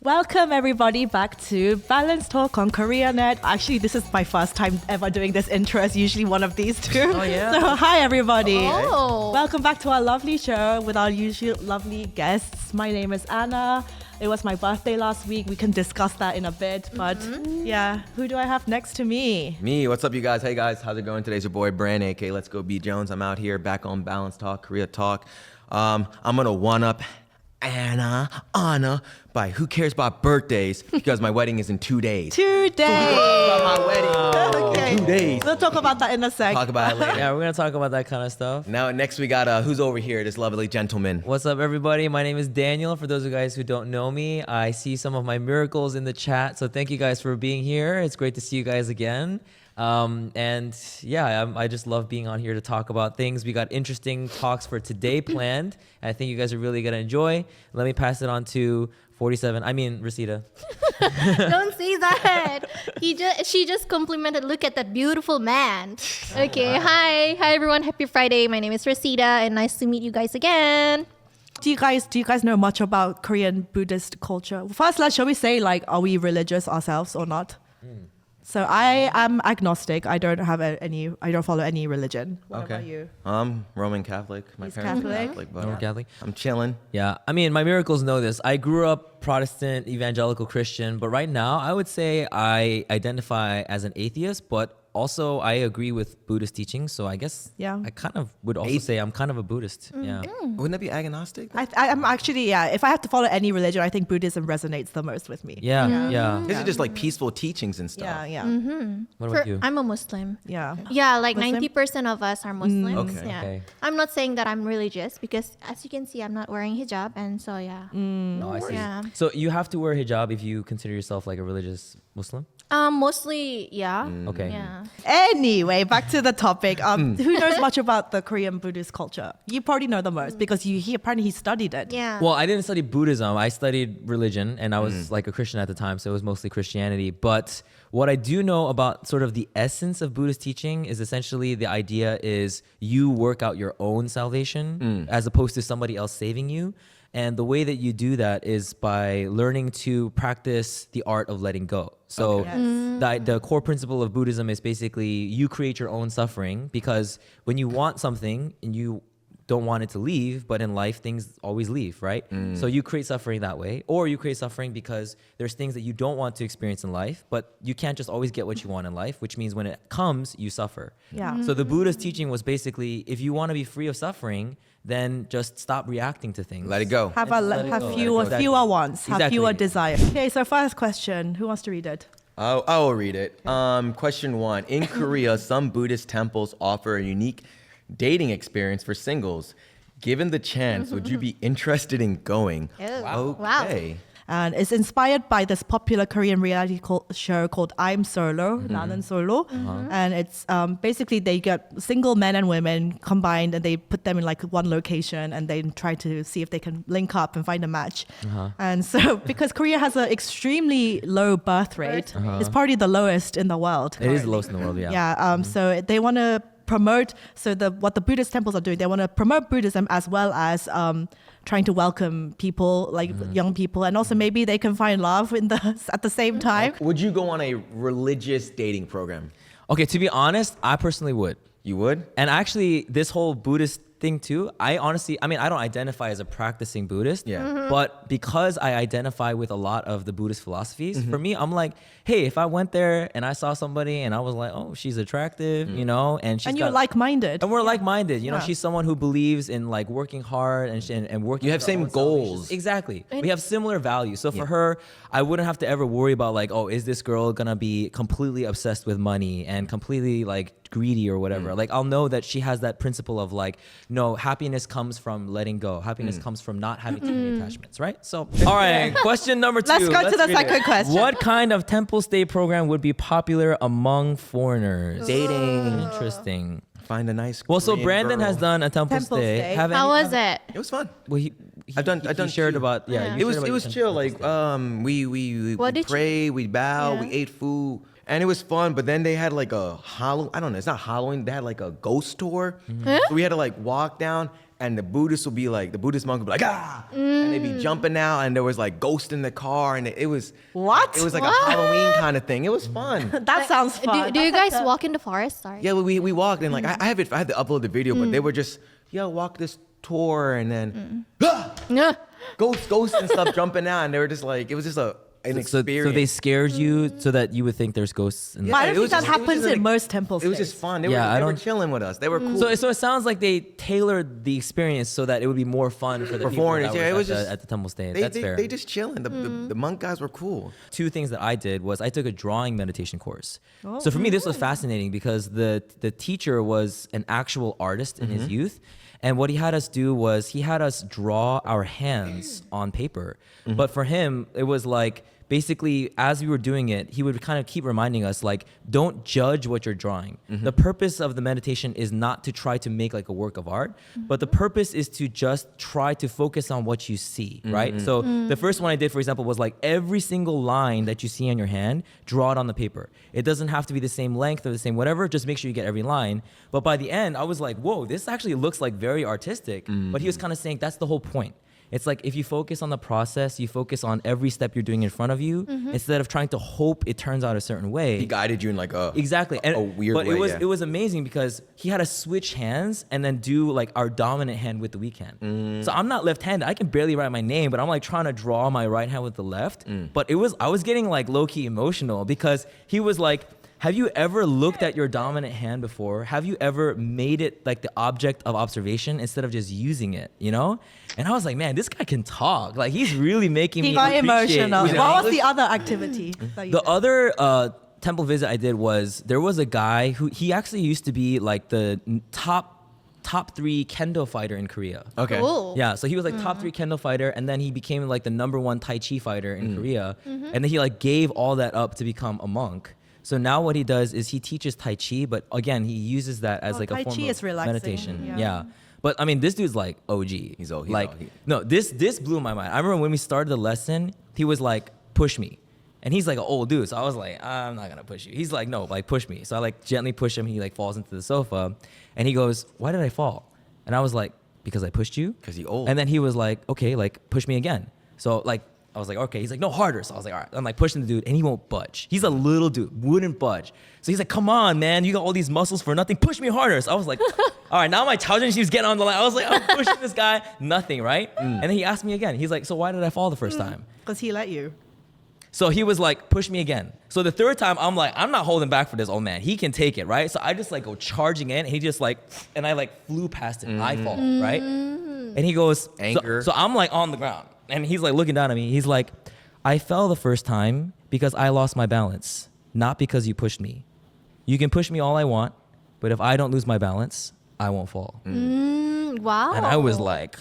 Welcome everybody back to Balance Talk on Koreanet. Actually, this is my first time ever doing this intro. It's usually one of these two. Oh yeah. So hi everybody. Oh. Welcome back to our lovely show with our usual lovely guests. My name is Anna. It was my birthday last week. We can discuss that in a bit. But yeah, who do I have next to me? Me, what's up you guys? Hey guys, how's it going? Today's your boy Brand, aka Let's Go B Jones. I'm out here back on Balance Talk, Korea Talk. I'm gonna one-up Anna by Who Cares About Birthdays because my wedding is in 2 days. 2 days. About my wedding Okay. in 2 days. We'll talk about that in a sec. Talk about it later. Yeah, we're gonna talk about that kind of stuff. Now next we got who's over here, this lovely gentleman. What's up, everybody? My name is Daniel. For those of you guys who don't know me, I see some of my miracles in the chat. So thank you guys for being here. It's great to see you guys again. And yeah, I just love being on here to talk about things. We got interesting talks for today planned. And I think you guys are really gonna enjoy. Let me pass it on to Resita. Don't say that. She just complimented. Look at that beautiful man. Okay. Hi everyone. Happy Friday. My name is Resita, and nice to meet you guys again. Do you guys know much about Korean Buddhist culture? First, shall we say, are we religious ourselves or not? So I am agnostic. I don't follow any religion. What about you? I'm Roman Catholic. My He's parents Catholic. are Catholic, but Roman Catholic. I'm chilling. Yeah, I mean, my miracles know this. I grew up Protestant, evangelical Christian, but right now I would say I identify as an atheist, but also I agree with Buddhist teachings. So I guess I kind of would also say I'm kind of a Buddhist. Yeah. Wouldn't that be agnostic? I'm actually, if I have to follow any religion, I think Buddhism resonates the most with me. Yeah. These are just like peaceful teachings and stuff. Yeah. What about you? I'm a Muslim. Yeah. Yeah, like Muslim? 90% of us are Muslims. Okay. Yeah. Okay. I'm not saying that I'm religious because, as you can see, I'm not wearing hijab, and so yeah. No, I see. Yeah. So you have to wear hijab if you consider yourself like a religious Muslim? Mostly, yeah. Okay. Yeah. Anyway, back to the topic. Who knows much about the Korean Buddhist culture? You probably know the most because apparently he studied it. Yeah. Well, I didn't study Buddhism. I studied religion, and I was like a Christian at the time, so it was mostly Christianity. But what I do know about sort of the essence of Buddhist teaching is essentially the idea is you work out your own salvation as opposed to somebody else saving you. And the way that you do that is by learning to practice the art of letting go. So the core principle of Buddhism is basically you create your own suffering, because when you want something and you don't want it to leave, but in life things always leave, right? So you create suffering that way, or you create suffering because there's things that you don't want to experience in life, but you can't just always get what you want in life, which means when it comes, you suffer. Yeah. So the Buddhist teaching was basically, if you want to be free of suffering, then just stop reacting to things. Let it go. Have go. fewer wants, have Exactly. fewer desires. Okay, so first question. Who wants to read it? I will read it. Question 1. In Korea, some Buddhist temples offer a unique dating experience for singles. Given the chance, would you be interested in going? Oh, wow. Okay. And it's inspired by this popular Korean reality show called I'm Solo, 나는 Solo. And it's basically they get single men and women combined and they put them in one location and they try to see if they can link up and find a match. And so because Korea has an extremely low birth rate, it's probably the lowest in the world. It is the lowest in the world, yeah. Yeah, so they want to promote, what the Buddhist temples are doing, they want to promote Buddhism as well as trying to welcome people, young people, and also maybe they can find love at the same time. Would you go on a religious dating program? Okay, to be honest, I personally would. You would? And actually, this whole Buddhist thing too, I don't identify as a practicing Buddhist, but because I identify with a lot of the Buddhist philosophies, for me, I'm like, hey, if I went there and I saw somebody and I was like, oh, she's attractive, and You're like-minded. and we're like-minded, she's someone who believes in working hard and working. You have for same our own goals. salvation. Exactly. We have similar values. So for her, I wouldn't have to ever worry about is this girl gonna be completely obsessed with money and completely greedy or whatever. I'll know that she has that principle of no, happiness comes from letting go. Happiness comes from not having too many attachments, right? So, all right, question number 2. Let's go to the read second it. question. What kind of temple stay program would be popular among foreigners? Dating. Interesting. Find a nice Well, so Korean Brandon girl. has done a temple Temple stay. stay. How was it? It was fun. Well, he I've done shared two. about It was chill. We What did you- pray, we bow, Yeah. we ate food, And it was fun, but then they had like a I don't know, it's not Halloween. They had like a ghost tour. So we had to like walk down, and the Buddhist monk would be like, ah! And they'd be jumping out, and there was like ghosts in the car, and it was What? It was like a Halloween kind of thing. It was fun. That sounds fun. Do you guys walk in the forest? Sorry. Yeah, we walked, and like I had to upload the video, but they were just, walk this tour, and then Yeah. ghosts and stuff jumping out, and they were just like, it was just an experience. So they scared you so that you would think there's ghosts in the But I it don't was think that just- it was happens just in like- most temples. It was just fun. They were chilling with us. They were cool. So it sounds like they tailored the experience so that it would be more fun for the people foreigners. that Yeah, it was at, just at the temple stay. they, That's they, fair. they just chilling. The monk guys were cool. Two things that I did was I took a drawing meditation course. So for me, this was fascinating because the teacher was an actual artist in his youth. And what he had us do was he had us draw our hands on paper. But for him, it was like, basically, as we were doing it, he would kind of keep reminding us, like, don't judge what you're drawing. The purpose of the meditation is not to try to make like a work of art, but the purpose is to just try to focus on what you see, right? So the first one I did, for example, was like every single line that you see on your hand, draw it on the paper. It doesn't have to be the same length or the same whatever, just make sure you get every line. But by the end, I was like, whoa, this actually looks like very artistic. But he was kind of saying that's the whole point. It's like if you focus on the process, you focus on every step you're doing in front of you, instead of trying to hope it turns out a certain way. He guided you in like a weird but way. It was amazing because he had us switch hands and then do like our dominant hand with the weak hand. So I'm not left-handed. I can barely write my name, but I'm like trying to draw my right hand with the left. But I was getting like low-key emotional because he was like, have you ever looked at your dominant hand before? Have you ever made it like the object of observation instead of just using it, you know? And I was like, man, this guy can talk. Like, he's really making He me got appreciate, emotional. you know? What was the other activity? That you The did? other temple visit I did was, there was a guy who, he actually used to be like the top 3 kendo fighter in Korea. Okay. Cool. Yeah, so he was like top 3 kendo fighter, and then he became like the #1 Tai Chi fighter in Korea. And then he like gave all that up to become a monk. So now what he does is he teaches Tai Chi, but again, he uses that as like a Tai form Chi of is relaxing, meditation. yeah. But I mean, this dude's like OG. He's like, no, this blew my mind. I remember when we started the lesson, he was like, push me. And he's like an old dude. So I was like, I'm not gonna push you. He's like, no, like push me. So I like gently push him. He like falls into the sofa and he goes, why did I fall? And I was like, because I pushed you. Because he old. And then he was like, okay, like push me again. So like, I was like, okay. He's like, no, harder. So I was like, all right. I'm like pushing the dude and he won't budge. He's a little dude, wouldn't budge. So he's like, come on, man. You got all these muscles for nothing. Push me harder. So I was like, all right, now my challenge, she's getting on the line. I was like, I'm pushing this guy, nothing, right? And then he asked me again. He's like, so why did I fall the first time? Because he let you. So he was like, push me again. So the third time, I'm like, I'm not holding back for this old man. He can take it, right? So I just like go charging in. And he just like, and I like flew past him. I fall, right? And he goes, Anger. So I'm like on the ground. And he's like looking down at me. He's like, I fell the first time because I lost my balance, not because you pushed me. You can push me all I want, but if I don't lose my balance, I won't fall. Wow. And I was like,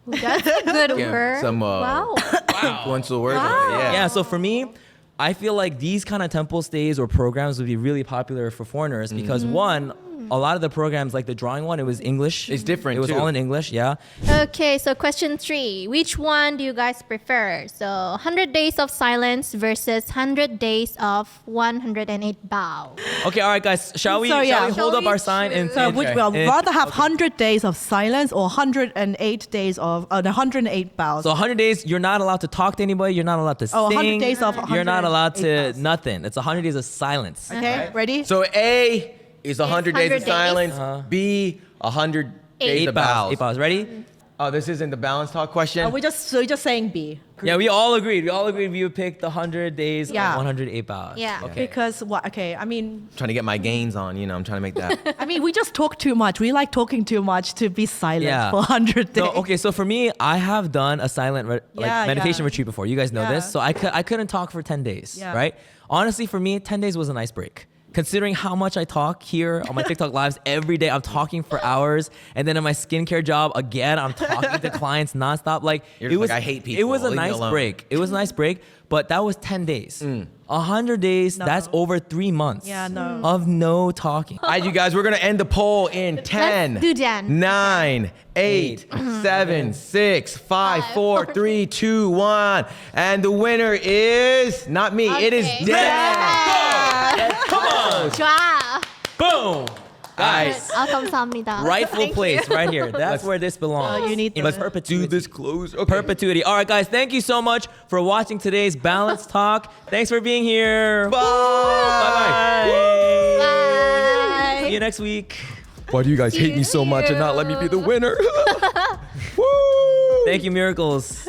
that's a good word. some, wow. influential words. Wow. Yeah. so for me, I feel like these kind of temple stays or programs would be really popular for foreigners because one, a lot of the programs, like the drawing one, it was English. It's different, It was too. all in English, yeah. Okay, so question 3. Which one do you guys prefer? So 100 days of silence versus 100 days of 108 bow. Okay, all right, guys. Shall we So, yeah. hold Shall up we our sign and choose? So and- would Okay. we rather have 100 days of silence or 108 days of 108 bows? So 100 days, you're not allowed to talk to anybody. You're not allowed to sing. 100 days of You're not allowed 108 to bows. nothing. It's 100 days of silence. Okay, ready? So A is 100 days 100 of days. silence. B, 100 days 8 of bows. bows. 8 bows. Ready? Oh, this isn't the balance talk question? We're just saying B. Yeah, we all agreed. We all agreed we would pick the 100 days Yeah. of 108 bows. Yeah. Okay. Because what? Okay, I mean, Trying to get my gains on, I'm trying to make that. we just talk too much. We like talking too much to be silent Yeah. for 100 days. So, okay, so for me, I have done a silent Yeah, meditation yeah. retreat before. You guys know Yeah. this. So I couldn't talk for 10 days, Yeah. right? Honestly, for me, 10 days was a nice break. Considering how much I talk here on my TikTok lives every day, I'm talking for hours. And then in my skincare job, again, I'm talking to clients nonstop. Like, You're it just was, like, I hate It was people. a Leave me nice alone. break. It was a nice break. But that was 10 days. 100 days, that's over 3 months Yeah, no. of no talking. All right, you guys, we're going to end the poll in 10, do Dan. 9, 8, 7, 6, 5, 4, 3, 2, 1. And the winner is not me. It is Okay. Dan. Come on. 좋아. Boom. Guys, 감사합니다. rightful place right here. That's where this belongs. you need in to perpetuity. Do this close. Okay. Perpetuity. All right, guys, thank you so much for watching today's Balance Talk. Thanks for being here. Bye. Bye-bye. Bye. See you next week. Why do you guys hate me so much and not let me be the winner? Woo! Thank you, Miracles.